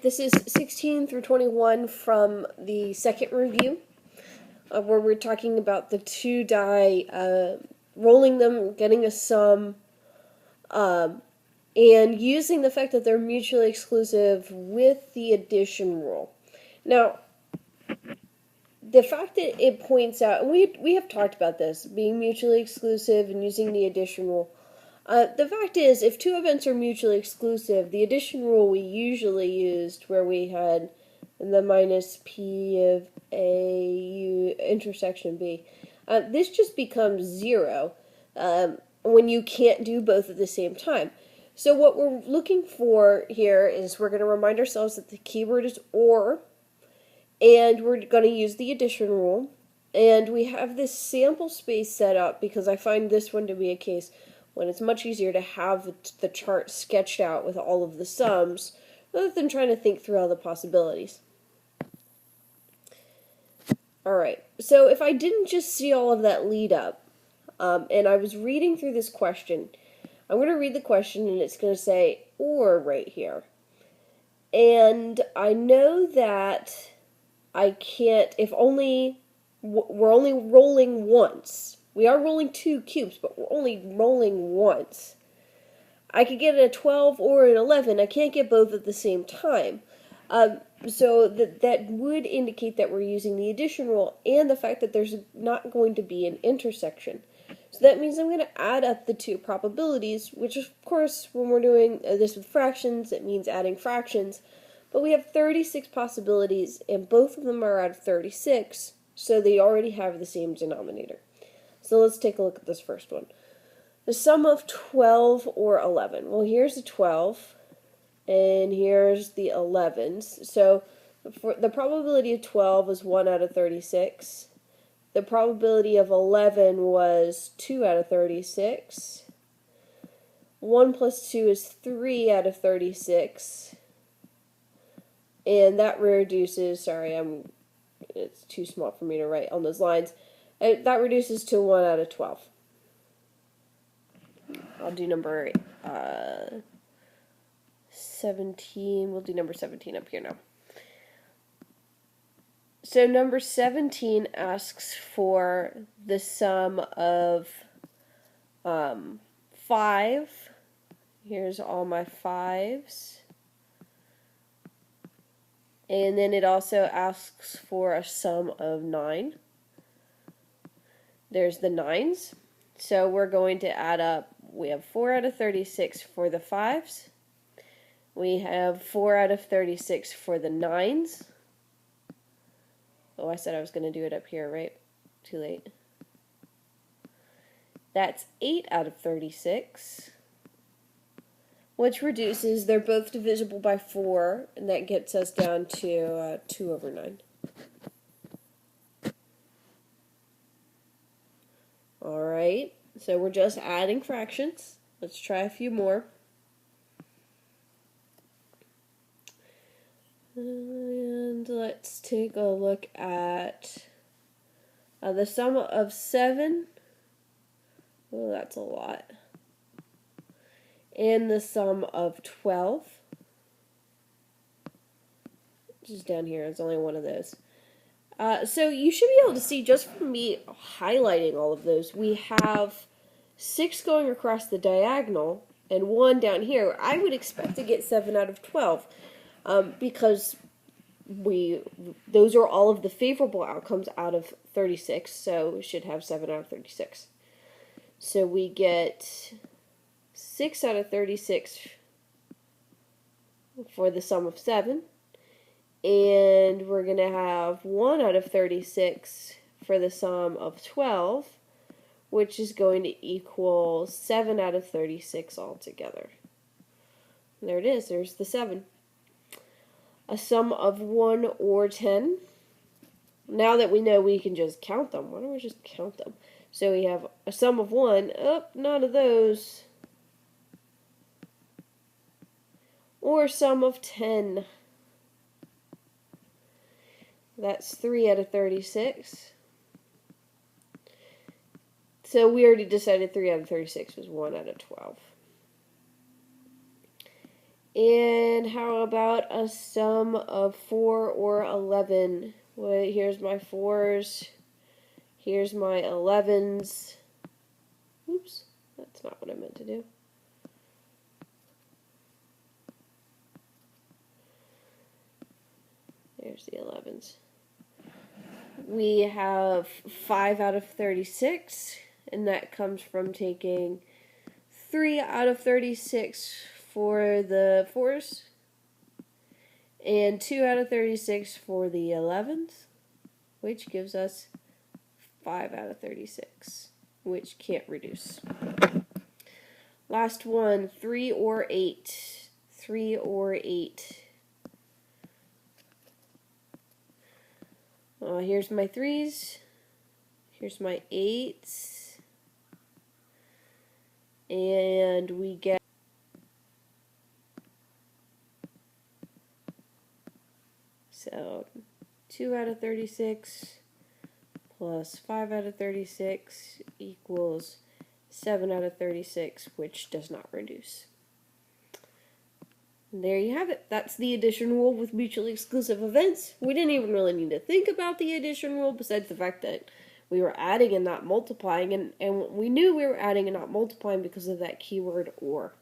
This is 16 through 21 from the second review, where we're talking about the two die, rolling them, getting a sum, and using the fact that they're mutually exclusive with the addition rule. Now, the fact that it points out, and we have talked about this, being mutually exclusive and using the addition rule. The fact is, if two events are mutually exclusive, the addition rule we usually used, where we had the minus p of a u intersection b, this just becomes 0 when you can't do both at the same time. So what we're looking for here is we're going to remind ourselves that the keyword is or, and we're going to use the addition rule. And we have this sample space set up because I find this one to be a case when it's much easier to have the chart sketched out with all of the sums rather than trying to think through all the possibilities. Alright, so if I didn't just see all of that lead up, and I was reading through this question, I'm going to read the question and it's going to say or right here. And I know that I can't, if only, we're only rolling once. We are rolling 2 cubes, but we're only rolling once. I could get a 12 or an 11. I can't get both at the same time. So that would indicate that we're using the addition rule and the fact that there's not going to be an intersection. So that means I'm going to add up the two probabilities, which of course, when we're doing this with fractions, it means adding fractions. But we have 36 possibilities, and both of them are out of 36, so they already have the same denominator. So let's take a look at this first one. The sum of 12 or 11. Well, here's the 12, and here's the 11s. So for the probability of 12 was 1 out of 36. The probability of 11 was 2 out of 36. 1 plus 2 is 3 out of 36. And that reduces, it's too small for me to write on those lines. That reduces to 1 out of 12. I'll do number 17. We'll do number 17 up here now. So number 17 asks for the sum of 5. Here's all my 5s. And then it also asks for a sum of 9. There's the 9s. So we're going to add up. We have 4 out of 36 for the 5s. We have 4 out of 36 for the 9s. Oh, I said I was going to do it up here, right? Too late. That's 8 out of 36. Which reduces, they're both divisible by 4, and that gets us down to 2 over 9. Alright, so we're just adding fractions. Let's try a few more. And let's take a look at the sum of 7. Oh, that's a lot. And the sum of 12. Just down here, it's only one of those. So you should be able to see, just from me highlighting all of those, we have 6 going across the diagonal and 1 down here. I would expect to get 7 out of 12 because those are all of the favorable outcomes out of 36, so we should have 7 out of 36. So we get 6 out of 36 for the sum of 7. And we're going to have 1 out of 36 for the sum of 12, which is going to equal 7 out of 36 altogether. And there it is. There's the 7. A sum of 1 or 10. Now that we know we can just count them, why don't we just count them? So we have a sum of 1. Oh, none of those. Or a sum of 10. That's 3 out of 36. So we already decided 3 out of 36 was 1 out of 12. And how about a sum of 4 or 11? Well, here's my 4s. Here's my 11s. Oops, that's not what I meant to do. There's the 11s. We have 5 out of 36, and that comes from taking 3 out of 36 for the 4s, and 2 out of 36 for the 11s, which gives us 5 out of 36, which can't reduce. Last one, 3 or 8. 3 or 8. Here's my 3s. Here's my 8s. And we get so 2 out of 36 plus 5 out of 36 equals 7 out of 36, which does not reduce. And there you have it. That's the addition rule with mutually exclusive events. We didn't even really need to think about the addition rule, besides the fact that we were adding and not multiplying, and we knew we were adding and not multiplying because of that keyword or.